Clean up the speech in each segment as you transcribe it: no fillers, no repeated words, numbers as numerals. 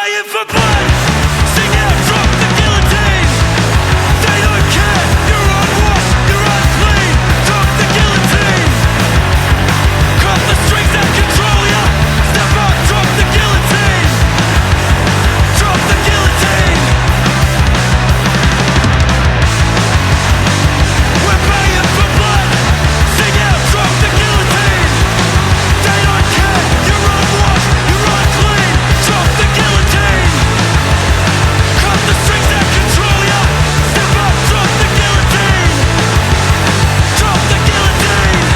baying for blood. Sing out, drop the guillotine. They don't care, you're unwashed, you're unclean. Drop the guillotine. Cut the strings that control ya. Step up, drop the guillotine. Drop the guillotine. We're baying for blood. Sing out, drop the guillotine. They don't care, you're unwashed, you're unclean. Drop the guillotine. Cut the strings that control ya. Step up, drop the guillotine. Drop the guillotine.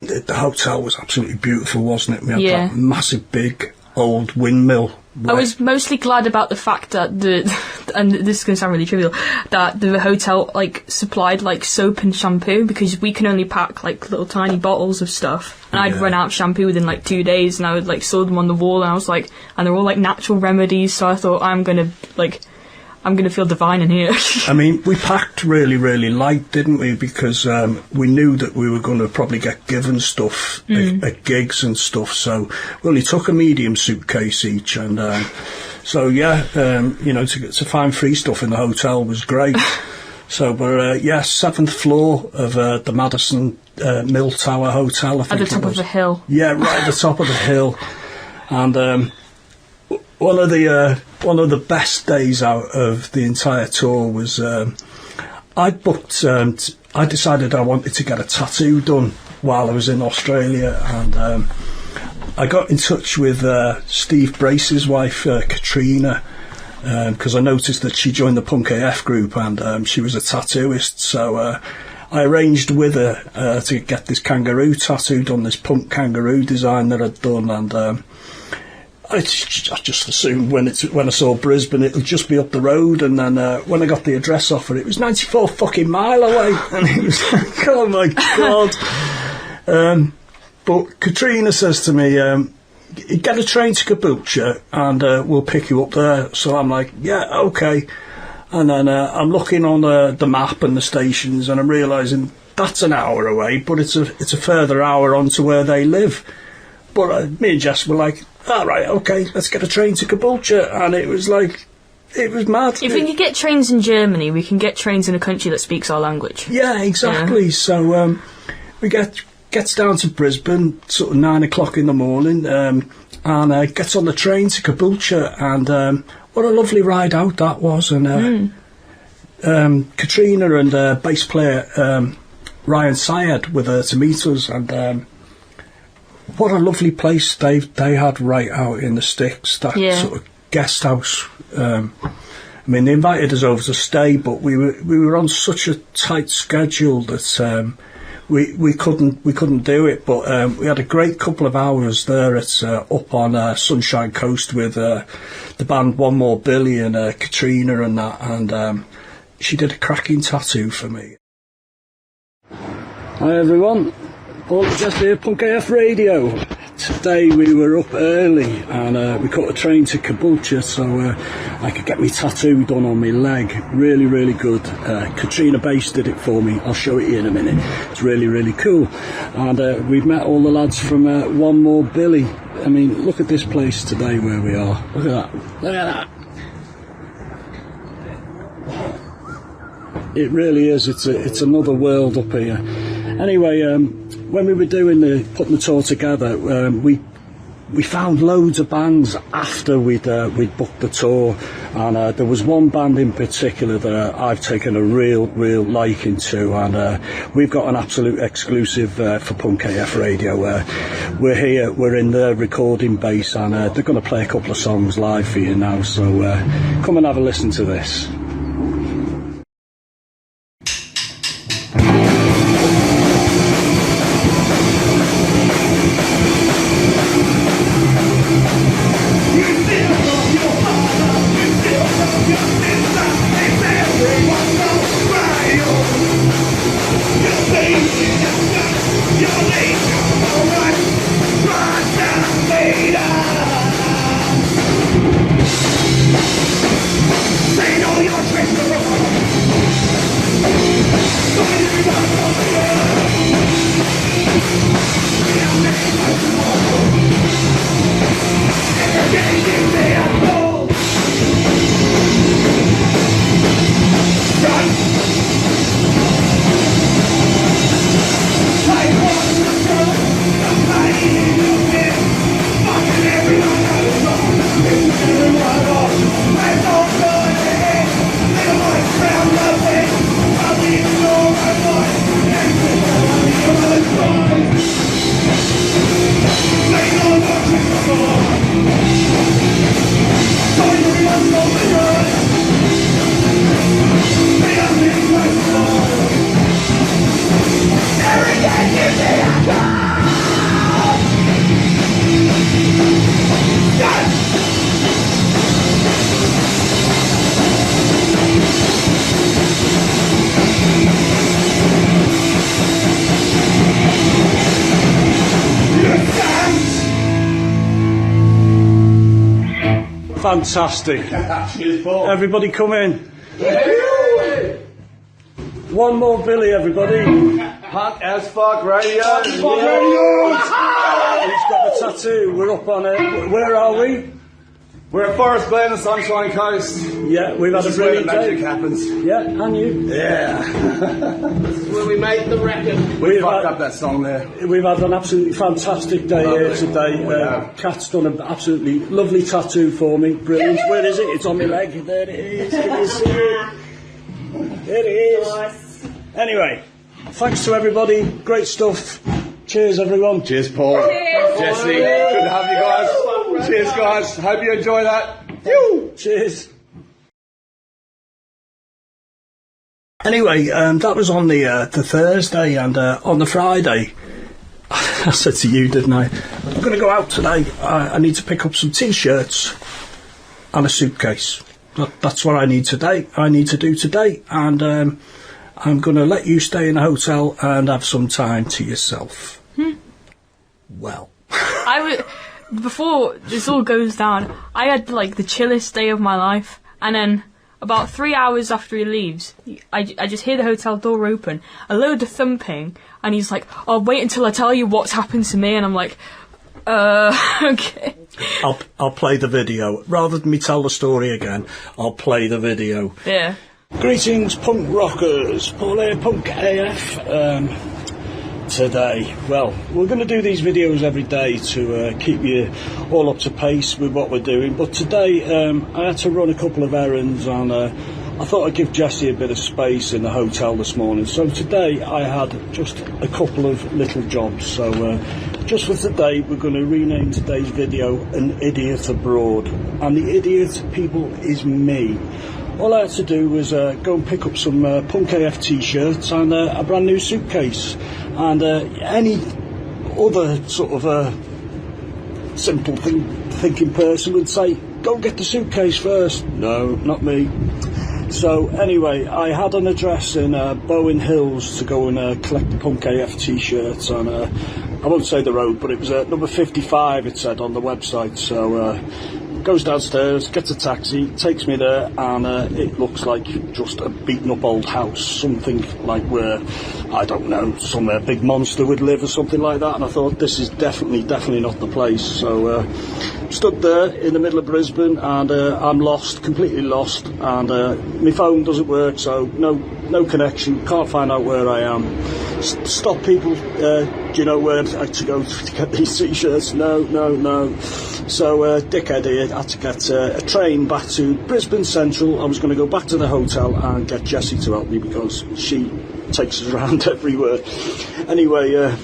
The hotel was absolutely beautiful, wasn't it? We had Yeah. that massive, big, old windmill. I was mostly glad about the fact that and this is going to sound really trivial, that the hotel like supplied like soap and shampoo, because we can only pack like little tiny bottles of stuff, and I'd run out of shampoo within like 2 days, and I would like saw them on the wall, and I was like, and they're all like natural remedies, so I thought I'm gonna feel divine in here. I mean, we packed really, really light, didn't we? Because we knew that we were going to probably get given stuff at gigs and stuff. So we only took a medium suitcase each, and so yeah, you know, to find free stuff in the hotel was great. So we're 7th floor of the Madison Mill Tower Hotel. I think At the top of the hill. Yeah, right at the top of the hill, and. One of the best days out of the entire tour was I decided I wanted to get a tattoo done while I was in Australia, and I got in touch with Steve Brace's wife, Katrina, because I noticed that she joined the Punk AF group, and she was a tattooist, so I arranged with her to get this kangaroo tattoo done, this punk kangaroo design that I'd done, and I just assumed when I saw Brisbane it'll just be up the road, and then when I got the address off it was 94 fucking mile away, and it was like, oh my god. But Katrina says to me, get a train to Caboolture and we'll pick you up there. So I'm like, yeah, okay. And then I'm looking on the map and the stations, and I'm realising that's an hour away, but it's a further hour on to where they live. But me and Jess were like, all right, okay, let's get a train to Caboolture, and it was like, it was mad. If we can get trains in Germany, we can get trains in a country that speaks our language. Yeah, exactly. Yeah. So we gets down to Brisbane sort of 9 o'clock in the morning, and gets on the train to Caboolture, and what a lovely ride out that was. And Katrina and bass player Ryan Syed were there to meet us, and what a lovely place they had right out in the sticks, that sort of guest house. I mean, they invited us over to stay, but we were on such a tight schedule that we couldn't do it. But we had a great couple of hours there at up on Sunshine Coast with the band One More Billy and Katrina and that, and she did a cracking tattoo for me. Hi everyone. Paul Jessie, Punk AF Radio. Today we were up early, and we caught a train to Caboolture so I could get my tattoo done on my leg. Really, really good. Katrina Bass did it for me. I'll show it you in a minute. It's really, really cool. And we've met all the lads from One More Billy. I mean, look at this place today where we are. Look at that. Look at that. It really is. It's another world up here. Anyway, when we were putting the tour together, we found loads of bands after we'd booked the tour, and there was one band in particular that I've taken a real liking to, and we've got an absolute exclusive for Punk AF Radio. We're here, we're in the recording base, and they're going to play a couple of songs live for you now, so come and have a listen to this. Fantastic. Cheers, Paul. Everybody come in. One more Billy, everybody. Hunt as fuck radio. He's got the tattoo. We're up on it. Where are we? We're at Forest Glen, the Sunshine Coast. Yeah, we've had This a is where the brilliant magic day. happens. Yeah, and you? Yeah. Where we made the record. We fucked up that song there. We've had an absolutely fantastic day here Lovely. today. Yeah. Kat's done an absolutely lovely tattoo for me. Brilliant. Where is it? It's on my leg. There it is. Can you see it? There it is. Nice. Anyway, thanks to everybody. Great stuff. Cheers, everyone. Cheers, Paul. Cheers. Jesse, good to have you guys. Cheers, guys. Hope you enjoy that. Cheers. Anyway, that was on the Thursday, and on the Friday, I said to you, didn't I? I'm going to go out today. I need to pick up some T-shirts and a suitcase. That's what I need today. I need to do today, and I'm going to let you stay in a hotel and have some time to yourself. Well, Before this all goes down, I had like the chillest day of my life, and then about 3 hours after he leaves, I just hear the hotel door open, a load of thumping, and he's like, "Oh, wait until I tell you what's happened to me," and I'm like, okay. I'll play the video rather than me tell the story again. I'll play the video. Yeah. Greetings, punk rockers. Paul here, Punk AF. Today, well, we're going to do these videos every day to keep you all up to pace with what we're doing. But today, I had to run a couple of errands, and I thought I'd give Jessie a bit of space in the hotel this morning. So today, I had just a couple of little jobs. So just for today, we're going to rename today's video "An Idiot Abroad," and the idiot, people, is me. All I had to do was go and pick up some Punk AF t-shirts and a brand new suitcase. And any other sort of simple thinking person would say, go get the suitcase first. No, not me. So anyway, I had an address in Bowen Hills to go and collect the Punk AF t-shirts. And I won't say the road, but it was number 55, it said on the website. So goes downstairs, gets a taxi, takes me there, and it looks like just a beaten up old house, something like where, I don't know, some big monster would live or something like that. And I thought, this is definitely not the place. So stood there in the middle of Brisbane, and I'm lost, completely lost, and my phone doesn't work, so no connection, can't find out where I am. Stop people, do you know where to go to get these t-shirts? No. So dickhead here had to get a train back to Brisbane Central. I was going to go back to the hotel and get Jessie to help me because she takes us around everywhere. Anyway,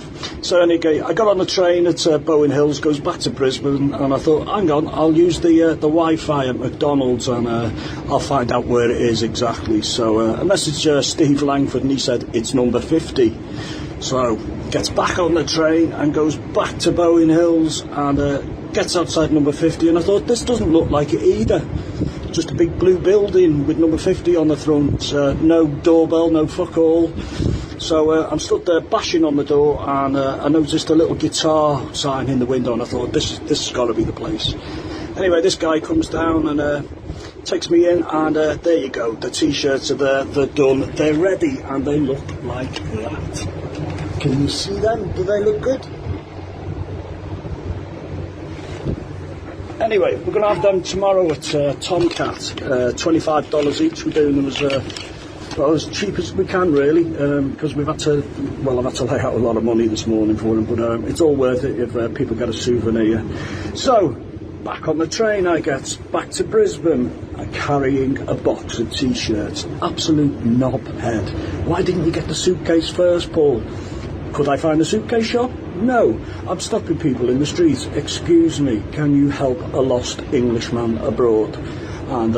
so anyway, I got on the train at Bowen Hills, goes back to Brisbane, and I thought, hang on, I'll use the Wi-Fi at McDonald's, and I'll find out where it is exactly. So I messaged Steve Langford, and he said it's number 50. So gets back on the train and goes back to Bowen Hills and gets outside number 50, and I thought, this doesn't look like it either. Just a big blue building with number 50 on the front, no doorbell, no fuck all. So I'm stood there bashing on the door, and I noticed a little guitar sign in the window, and I thought, this has got to be the place. Anyway, this guy comes down and takes me in, and there you go, the t-shirts are there, they're done, they're ready, and they look like that. Can you see them? Do they look good? Anyway, we're going to have them tomorrow at Tomcat, $25 each. We're doing them as cheap as we can, really, because I've had to lay out a lot of money this morning for them, but it's all worth it if people get a souvenir. So, back on the train I get, back to Brisbane, carrying a box of t-shirts. Absolute knobhead. Why didn't you get the suitcase first, Paul? Could I find a suitcase shop? No. I'm stopping people in the streets. Excuse me, can you help a lost Englishman abroad? And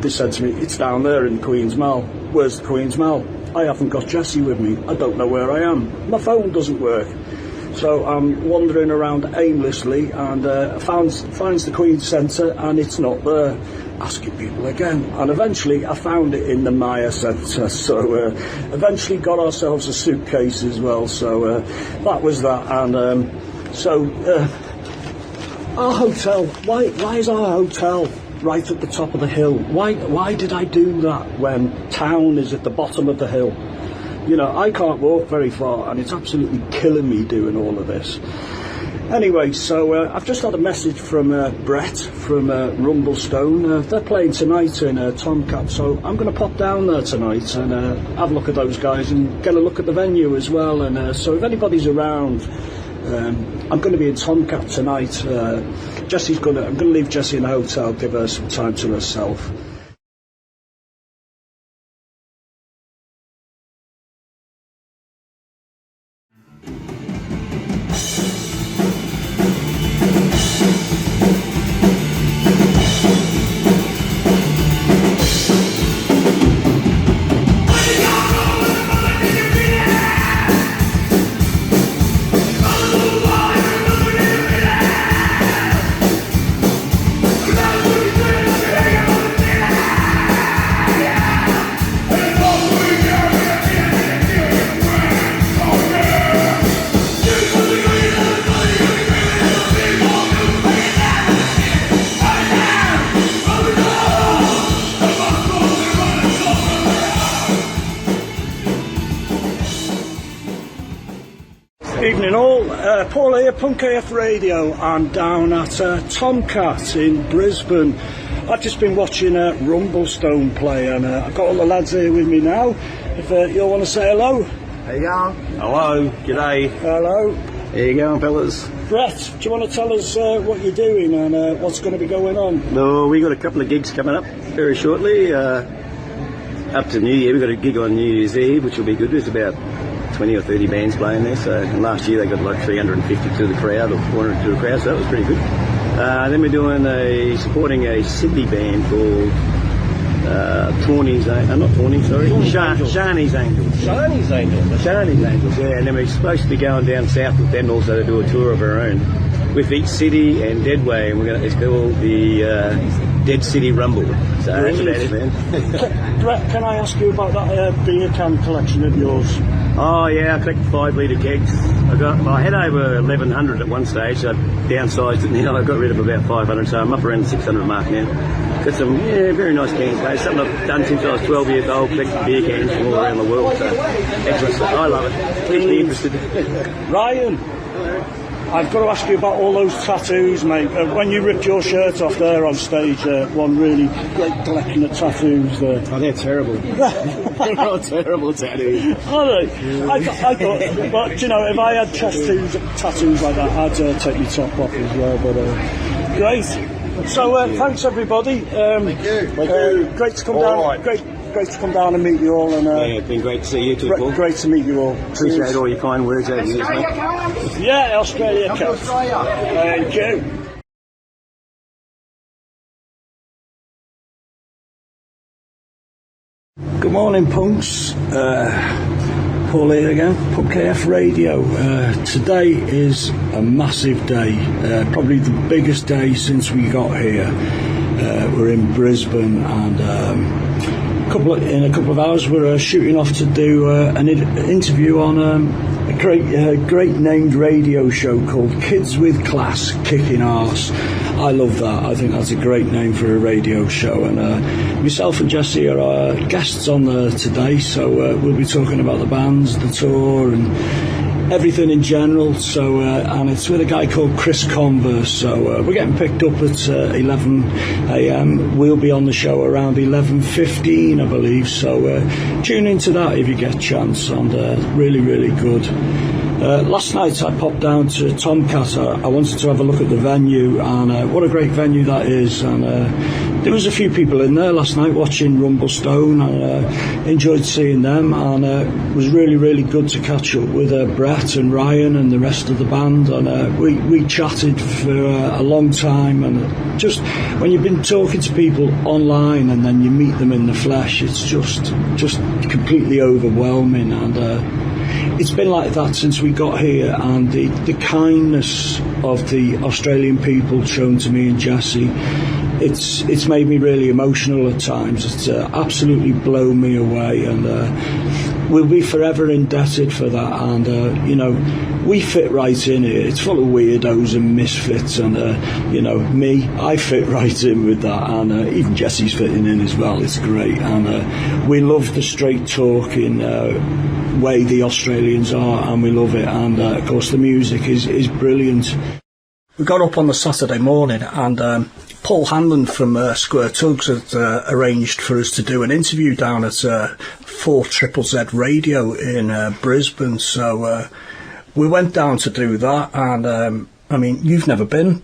they said to me, it's down there in Queen's Mall. Where's the Queen's Mall? I haven't got Jessie with me. I don't know where I am. My phone doesn't work. So I'm wandering around aimlessly, and finds the Queen's Centre, and it's not there. Asking people again, and eventually I found it in the Maya Centre. So eventually got ourselves a suitcase as well. So that was that. And our hotel. Why is our hotel right at the top of the hill. Why did I do that when town is at the bottom of the hill? You know, I can't walk very far, and it's absolutely killing me doing all of this. Anyway, so I've just had a message from Brett from Rumblestone. They're playing tonight in Tomcat, so I'm going to pop down there tonight and have a look at those guys and get a look at the venue as well. And so if anybody's around, I'm going to be in Tomcat tonight. I'm going to leave Jessie in the hotel, give her some time to herself. Evening all, Paul here, Punk AF Radio. I'm down at Tomcat in Brisbane. I've just been watching Rumblestone play, and I've got all the lads here with me now. If you all want to say hello. How you going? Hello, g'day. Hello. How you going, fellas? Brett, do you want to tell us what you're doing and what's going to be going on? No, we got a couple of gigs coming up very shortly. Up to New Year, we got a gig on New Year's Eve, which will be good. There's about 20 or 30 bands playing there. So last year they got like 350 to the crowd, or 400 to the crowd, so that was pretty good. Then we're doing supporting a Sydney band called Shani's Angels. Shani's Angels. Shani's Angels, yeah. And then we're supposed to be going down south with them also to do a tour of our own with Each City and Deadway, and it's called the Dead City Rumble. So that's about it, man. Brett, can I ask you about that beer can collection of yours? Oh yeah, I collected 5 litre kegs. I had over 1,100 at one stage, so I downsized it now. I got rid of about 500, so I'm up around the 600 mark now. Got some very nice cans, mate. Something I've done since I was 12 years old, collecting beer cans from all around the world. So excellent stuff. I love it. Keeps me interested. Ryan, I've got to ask you about all those tattoos, mate. When you ripped your shirt off there on stage, one really great collection of tattoos there. Oh, they're terrible. They're all terrible tattoos. All right. I thought, but you know, if I had tattoos like that, I'd take my top off as well. But great. So thanks everybody. Thank you. Great to come down. Right. Great to come down and meet you all. And yeah, it's been great to see you too, Paul. Great to meet you all. Appreciate Cheers. all your kind words over the years, mate. Yeah, Australia. Thank you. Good morning, punks. Paul here again, Punk AF Radio. Today is a massive day, probably the biggest day since we got here. We're in Brisbane, and in a couple of hours we're shooting off to do an interview on a great named radio show called Kids with Class Kicking Arse. I love that. I think that's a great name for a radio show, and myself and Jessie are guests on there today, so we'll be talking about the bands, the tour, and everything in general. So and it's with a guy called Chris Converse, so we're getting picked up at 11 a.m. We'll be on the show around 11:15, I believe, so tune into that if you get a chance, and really good. Last night I popped down to Tomcat. I wanted to have a look at the venue, and what a great venue that is. And there was a few people in there last night watching Rumblestone, and enjoyed seeing them, and it was really good to catch up with Brett and Ryan and the rest of the band, and we chatted for a long time. And just when you've been talking to people online and then you meet them in the flesh, it's just completely overwhelming. And it's been like that since we got here, and the kindness of the Australian people shown to me and Jessie it's made me really emotional at times. It's absolutely blown me away, and we'll be forever indebted for that. And we fit right in here. It's full of weirdos and misfits, and me, I fit right in with that, and even Jessie's fitting in as well. It's great, and we love the straight talking way the Australians are, and we love it. And of course the music is brilliant. We got up on the Saturday morning, and Paul Hammond from Square Tugs had arranged for us to do an interview down at 4ZZZ Radio in Brisbane. So we went down to do that, and you've never been.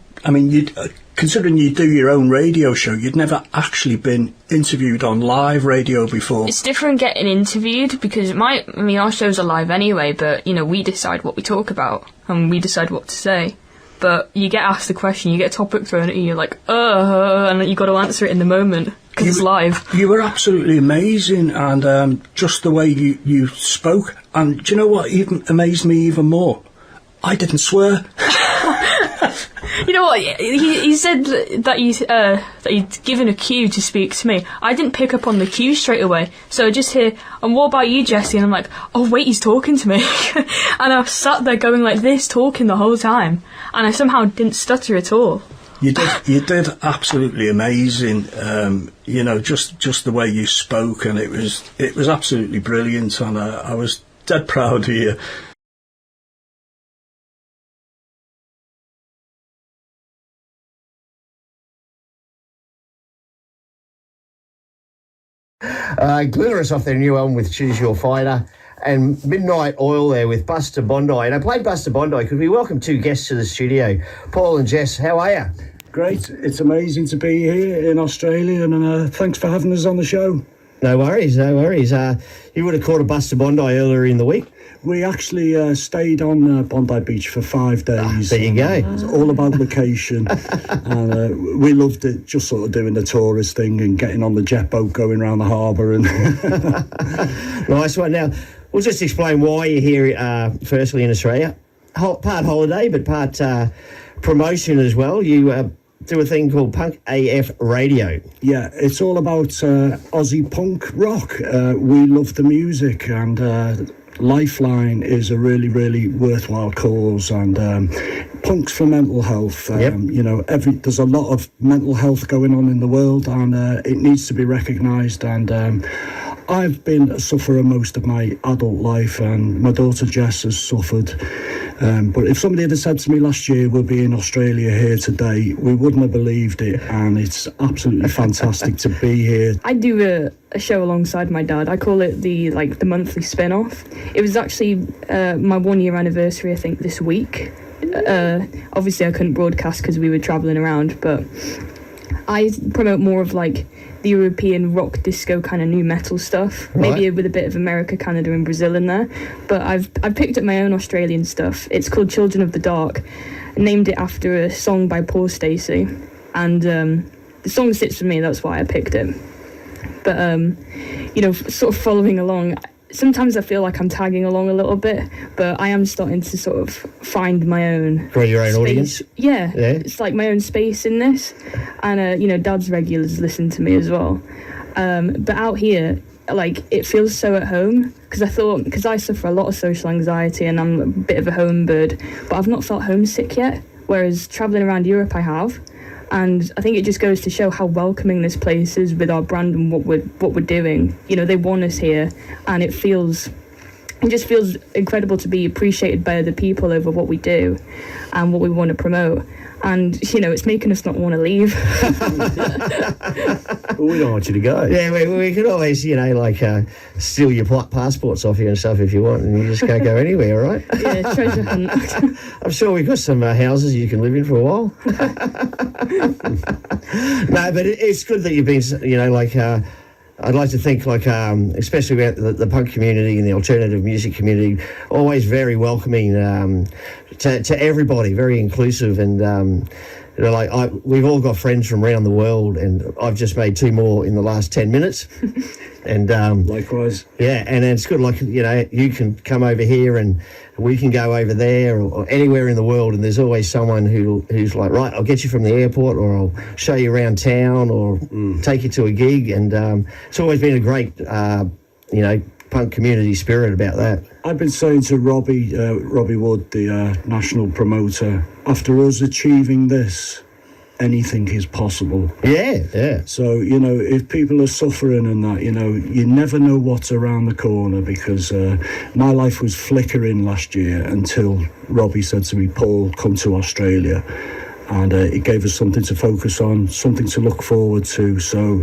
Considering you do your own radio show, you'd never actually been interviewed on live radio before. It's different getting interviewed because our shows are live anyway, but we decide what we talk about and we decide what to say. But you get asked a question, you get a topic thrown at you, you're like, and you got to answer it in the moment because it's live. You were absolutely amazing, and just the way you spoke. And do you know what even amazed me even more? I didn't swear. You know what? He said that he'd given a cue to speak to me. I didn't pick up on the cue straight away, so I just hear, "And what about you, Jessie?" And I'm like, "Oh wait, he's talking to me." And I sat there going like this, talking the whole time, and I somehow didn't stutter at all. You did absolutely amazing. Just the way you spoke, and it was absolutely brilliant, and I was dead proud of you. Glitterous off their new album with Choose Your Fighter, and Midnight Oil there with Buster Bondi. And I played Buster Bondi because we welcome two guests to the studio. Paul and Jess, how are you? Great. It's amazing to be here in Australia, and thanks for having us on the show. No worries. You would have caught a Buster Bondi earlier in the week. We actually stayed on Bondi Beach for 5 days. There you go. It's all about location. And we loved it, just sort of doing the tourist thing and getting on the jet boat going around the harbour. And Nice one. Now, we'll just explain why you're here, firstly, in Australia. Part holiday, but part promotion as well. You do a thing called Punk AF Radio. Yeah, it's all about Aussie punk rock. We love the music, and Lifeline is a really, really worthwhile cause, and Punks for Mental Health. Yep. There's a lot of mental health going on in the world, and it needs to be recognised. And I've been a sufferer most of my adult life, and my daughter Jess has suffered. But if somebody had said to me last year we'll be in Australia here today, we wouldn't have believed it, and it's absolutely fantastic to be here. I do a show alongside my dad. I call it the monthly spin-off. It was actually my 1 year anniversary, I think, this week. Obviously I couldn't broadcast because we were travelling around, but I promote more of the European rock disco kind of new metal stuff, right. Maybe with a bit of America, Canada and Brazil in there, but I've picked up my own Australian stuff. It's called Children of the Dark. I named it after a song by Paul Jessie, and the song sits for me, that's why I picked it. But sort of following along, sometimes I feel like I'm tagging along a little bit, but I am starting to sort of find my own For your own space. audience? Yeah, it's like my own space in this, and Dad's regulars listen to me as well. But out here, it feels so at home, because I suffer a lot of social anxiety and I'm a bit of a home bird, but I've not felt homesick yet, whereas travelling around Europe I have. And I think it just goes to show how welcoming this place is with our brand and what we're doing. They want us here, and it just feels incredible to be appreciated by other people over what we do and what we want to promote. And it's making us not want to leave. Well, we don't want you to go. Yeah, we could always, steal your passports off you and stuff if you want, and you just can't go anywhere, right? Yeah, treasure hunt. I'm sure we've got some houses you can live in for a while. No, but it's good that you've been, I'd like to think, especially about the punk community and the alternative music community, always very welcoming to everybody, very inclusive, and we've all got friends from around the world, and I've just made 2 more in the last 10 minutes. And Likewise. yeah, and it's good. Like, you know, you can come over here and we can go over there or anywhere in the world, and there's always someone who's like, right, I'll get you from the airport, or I'll show you around town, or take you to a gig. And it's always been a great, you know, punk community spirit about that. I've been saying to Robby Wood, the national promoter, after us achieving this, anything is possible. Yeah. So, you know, if people are suffering and that, you know, you never know what's around the corner, because my life was flickering last year until Robby said to me, Paul, come to Australia. And it gave us something to focus on, something to look forward to. So,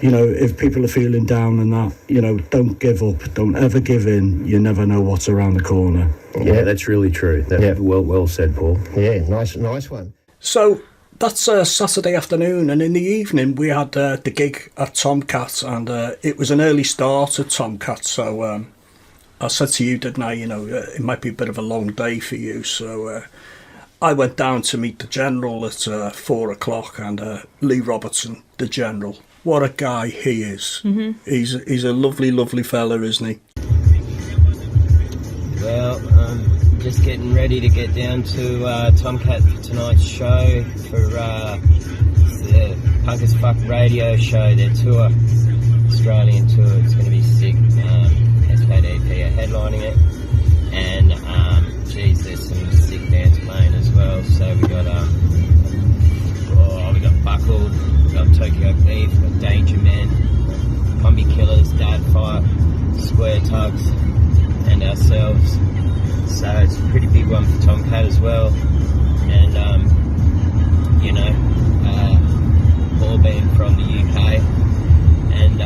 you know, if people are feeling down and that, you know, don't give up. Don't ever give in. You never know what's around the corner. Yeah, that's really true. Well said, Paul. Yeah, nice one. So that's Saturday afternoon, and in the evening we had the gig at Tomcat, and it was an early start at Tomcat. So I said to you, didn't I, you know, it might be a bit of a long day for you. So I went down to meet the General at 4 o'clock, and Lee Robertson, the General. What a guy he is. Mm-hmm. He's a lovely, lovely fella, isn't he? Well, just getting ready to get down to Tomcat for tonight's show for the Punk as Fuck radio show, their tour, Australian tour. It's going to be sick. SKDP are headlining it, and geez, there's some sick bands playing as well. So we got Buckled, we got Tokyo Beef, we got Danger Men, Combi Killers, Dad Fight, Square Tugs, and ourselves. So it's a pretty big one for Tomcat as well. And you know, Paul being from the UK and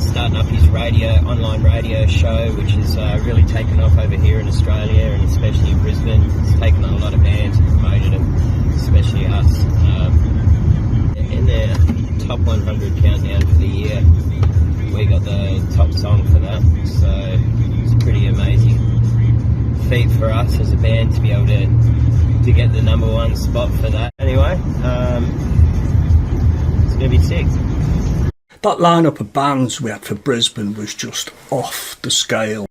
starting up his online radio show, which has really taken off over here in Australia, and especially in Brisbane. It's taken on a lot of bands and promoted them, especially us. In their top 100 countdown for the year, we got the top song for that. So it's a pretty amazing feat for us as a band to be able to get the number one spot for that. Anyway, it's going to be sick. That lineup of bands we had for Brisbane was just off the scale.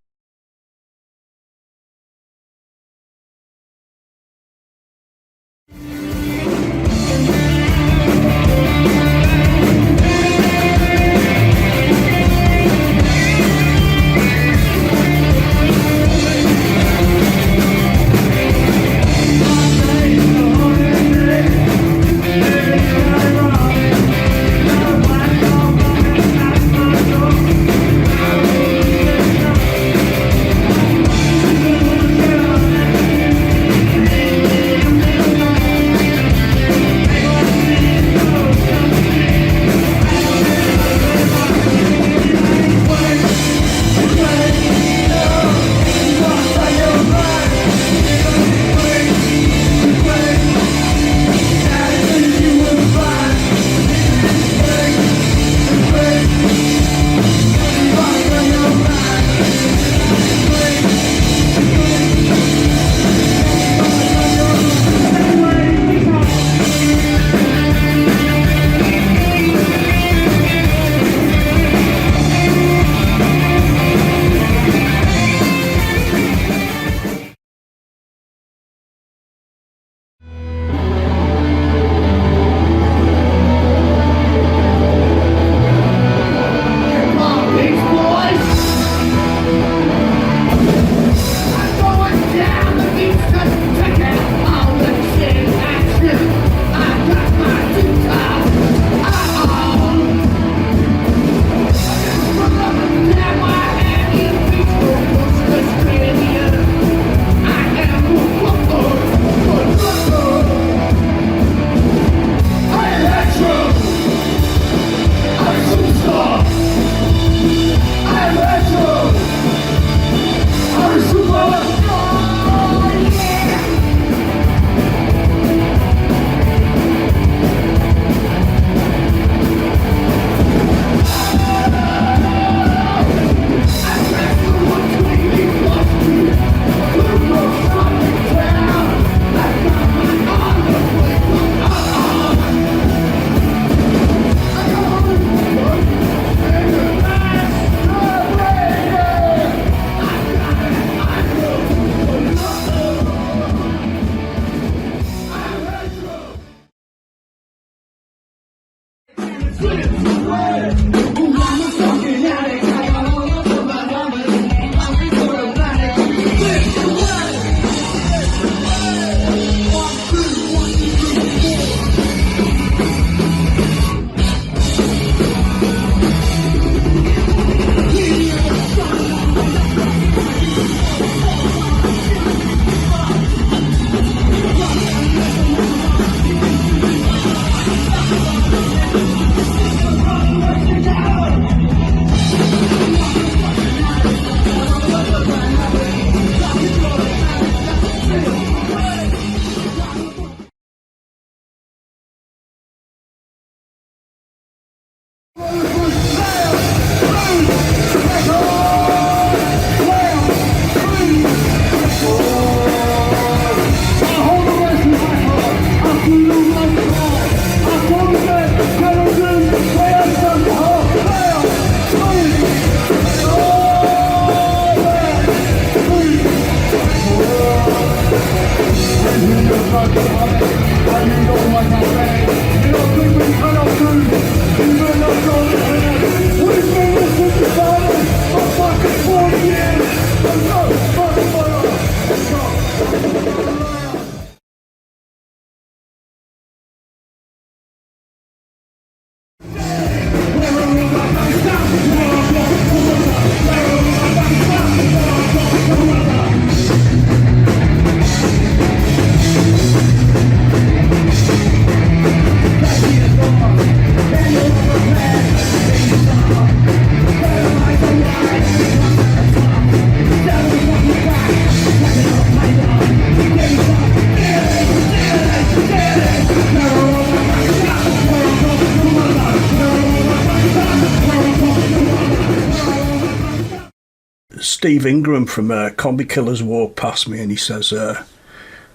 Steve Ingram from Combi Killers walked past me and he says,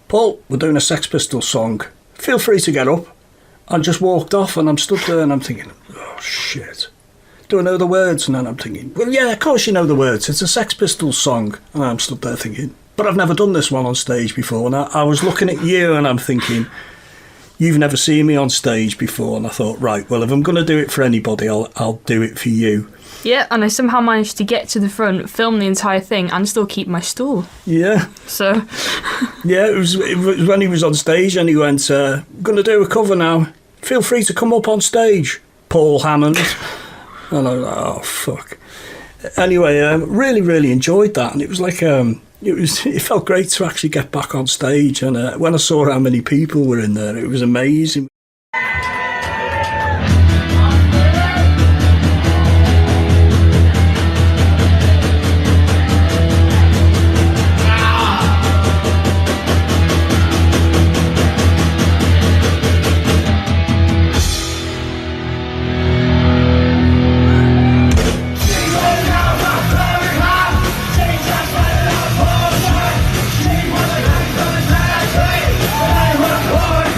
Paul, we're doing a Sex Pistols song. Feel free to get up. I just walked off and I'm stood there and I'm thinking, oh shit. Do I know the words? And then I'm thinking, well, yeah, of course you know the words. It's a Sex Pistols song. And I'm stood there thinking, but I've never done this one on stage before. And I was looking at you and I'm thinking, you've never seen me on stage before. And I thought, right, well, if I'm going to do it for anybody, I'll do it for you. Yeah, and I somehow managed to get to the front, film the entire thing, and still keep my stool. Yeah. So... yeah, it was when he was on stage and he went, I'm going to do a cover now. Feel free to come up on stage, Paul Hammond. And I was like, oh, fuck. Anyway, really, really enjoyed that. And it was like, it felt great to actually get back on stage. And when I saw how many people were in there, it was amazing.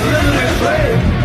Living this way.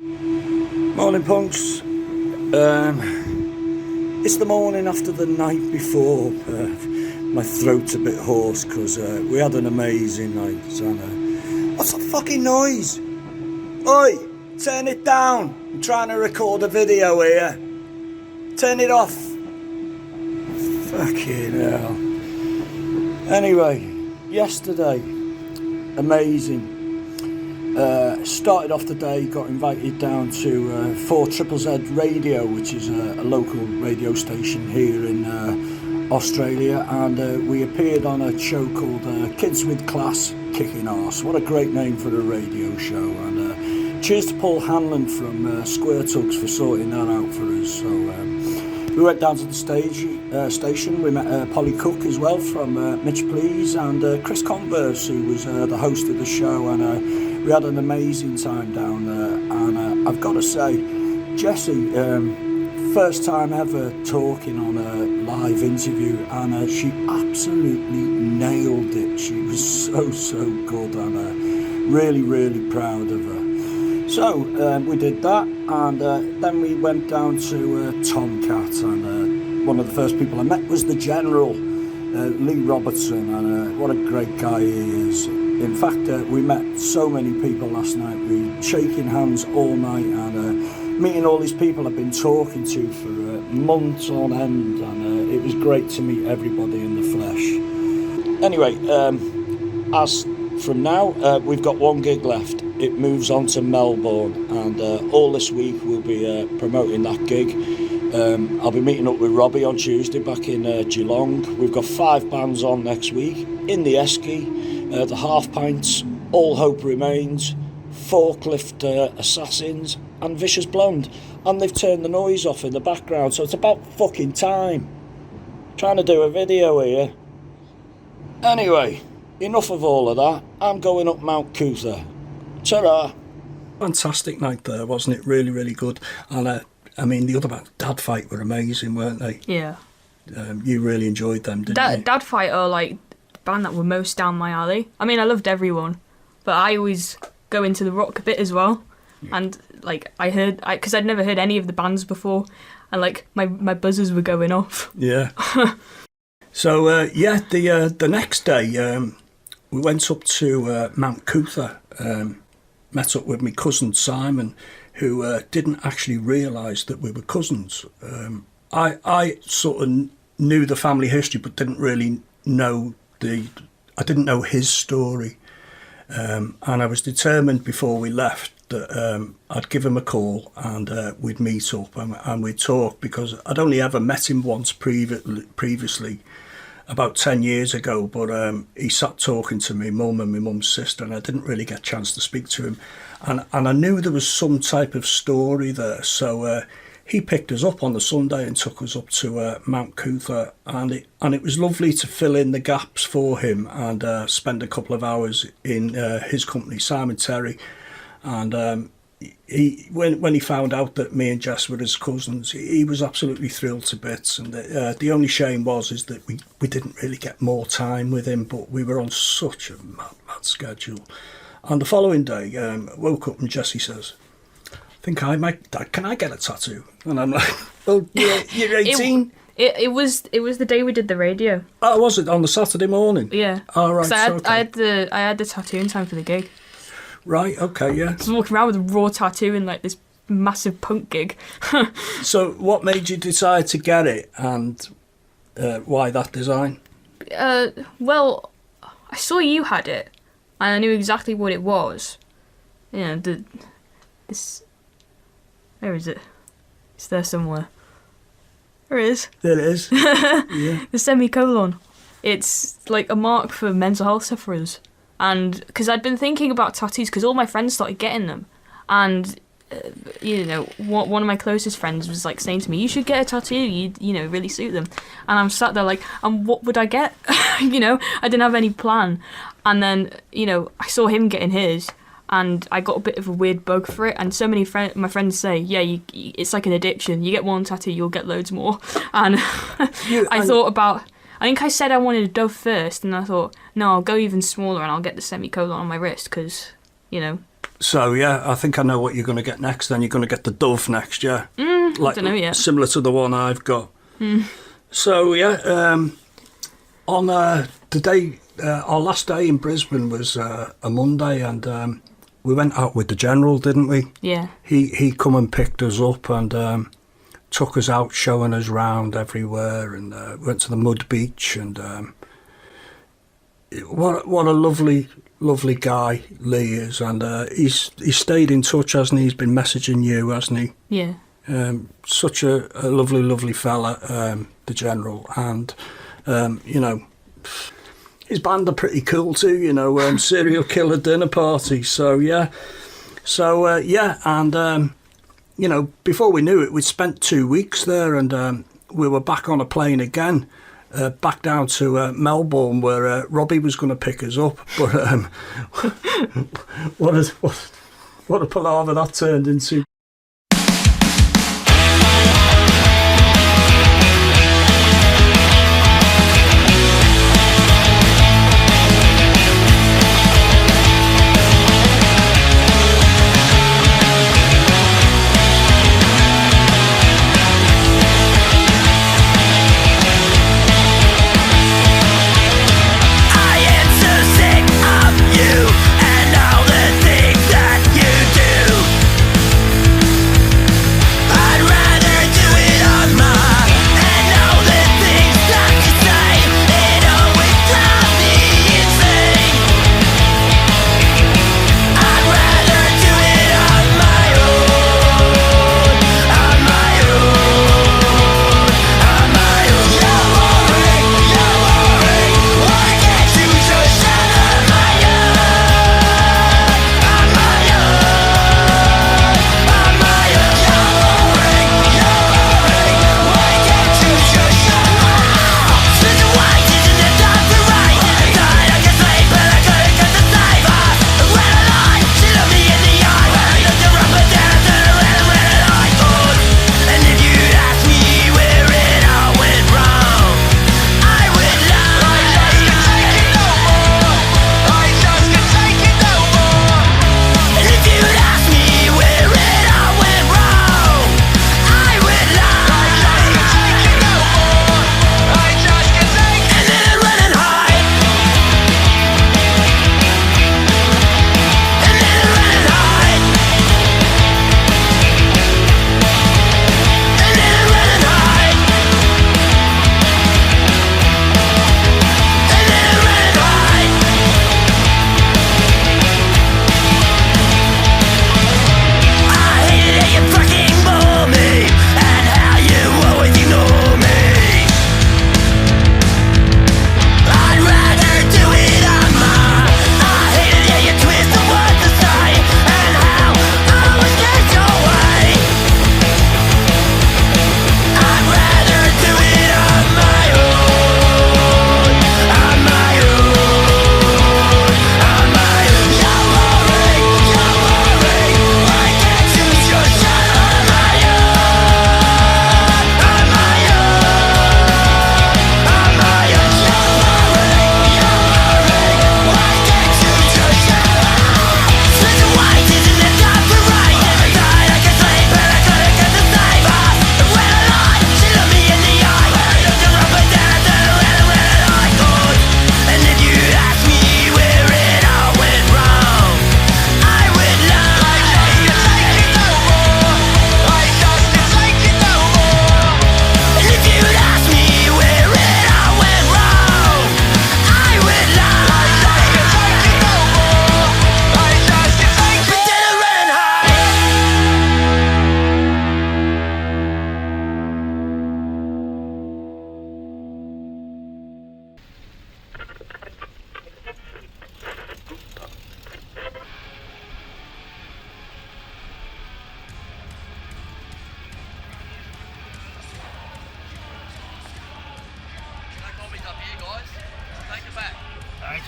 Morning, punks. It's the morning after the night before. My throat's a bit hoarse because we had an amazing night. What's that fucking noise? Oi, turn it down. I'm trying to record a video here. Turn it off. Fucking hell. Anyway, yesterday, amazing. Started off the day, got invited down to 4ZZZ Radio, which is a local radio station here in Australia, and we appeared on a show called Kids with Class Kicking Arse. What a great name for a radio show, and cheers to Paul Hammond from Square Tugs for sorting that out for us. So we went down to the station. We met Polly Cook as well from Mitch Please, and Chris Converse, who was the host of the show, and we had an amazing time down there. And I've got to say, Jessie, first time ever talking on a live interview, and she absolutely nailed it. She was so good, and really, really proud of her. So we did that, and then we went down to Tomcat, and one of the first people I met was the General, Lee Robertson, and what a great guy he is. In fact, we met so many people last night. We were shaking hands all night, and meeting all these people I've been talking to for months on end, and it was great to meet everybody in the flesh. Anyway, as from now, we've got one gig left. It moves on to Melbourne, and all this week we'll be promoting that gig. I'll be meeting up with Robby on Tuesday back in Geelong. We've got 5 bands on next week. In the Esky, the Half Pints, All Hope Remains, Forklift Assassins, and Vicious Blonde. And they've turned the noise off in the background, so it's about fucking time. Trying to do a video here. Anyway, enough of all of that. I'm going up Mount Cootha. Ta-ra. Fantastic night there, wasn't it? Really, really good. And I mean, the other band, Dad Fight, were amazing, weren't they? Yeah. You really enjoyed them, didn't you? Dad Fight are like the band that were most down my alley. I mean, I loved everyone, but I always go into the rock bit as well. Yeah. And like because I'd never heard any of the bands before, and like my buzzers were going off. Yeah. So the next day we went up to Mount Cootha. Met up with my cousin Simon, who didn't actually realise that we were cousins. I sort of knew the family history, but didn't really know I didn't know his story. And I was determined before we left that I'd give him a call, and we'd meet up and we'd talk, because I'd only ever met him once previously, about 10 years ago, but he sat talking to me mum and my mum's sister, and I didn't really get a chance to speak to him, and I knew there was some type of story there. So he picked us up on the Sunday and took us up to Mount Cootha, and it was lovely to fill in the gaps for him and spend a couple of hours in his company, Simon Terry. And when he found out that me and Jess were his cousins, he was absolutely thrilled to bits. And the only shame is that we didn't really get more time with him, but we were on such a mad schedule. And the following day, woke up and Jessie says, "Think I might, Dad, can I get a tattoo?" And I'm like, "Well, you're 18." It was the day we did the radio. Oh, was it on the Saturday morning? Yeah. Oh, right. So I had the tattoo in time for the gig. Right, okay, yeah. I was walking around with a raw tattoo in like this massive punk gig. So what made you decide to get it, and why that design? Well, I saw you had it, and I knew exactly what it was. You know, where is it? It's there somewhere. There it is. There it is. Yeah. The semicolon. It's like a mark for mental health sufferers. And because I'd been thinking about tattoos, because all my friends started getting them, and you know, one of my closest friends was like saying to me, "You should get a tattoo. You know, really suit them." And I'm sat there like, and what would I get? You know, I didn't have any plan. And then, you know, I saw him getting his, and I got a bit of a weird bug for it. And so many my friends say, "Yeah, it's like an addiction. You get one tattoo, you'll get loads more." And I thought about. I think I said I wanted a dove first, and I thought, no, I'll go even smaller and I'll get the semicolon on my wrist, because, you know. So yeah, I think I know what you're going to get next. Then you're going to get the Dove next, yeah. I don't know yet. Similar to the one I've got. So yeah, on the day, our last day in Brisbane was a Monday, and we went out with the General, didn't we? Yeah. He come and picked us up and took us out, showing us round everywhere, and went to the mud beach, and what a lovely guy Lee is, and he's stayed in touch, hasn't he? He's been messaging you, hasn't he? Yeah. Such a lovely fella, the General, and you know, his band are pretty cool too, you know, Serial Killer Dinner Party. So yeah, and you know, before we knew it, we'd spent 2 weeks there, and we were back on a plane again, back down to Melbourne, where Robby was going to pick us up. But what a palaver that turned into.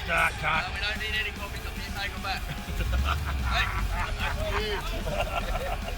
Start, cut. We don't need any copies of you, take them back. Hey.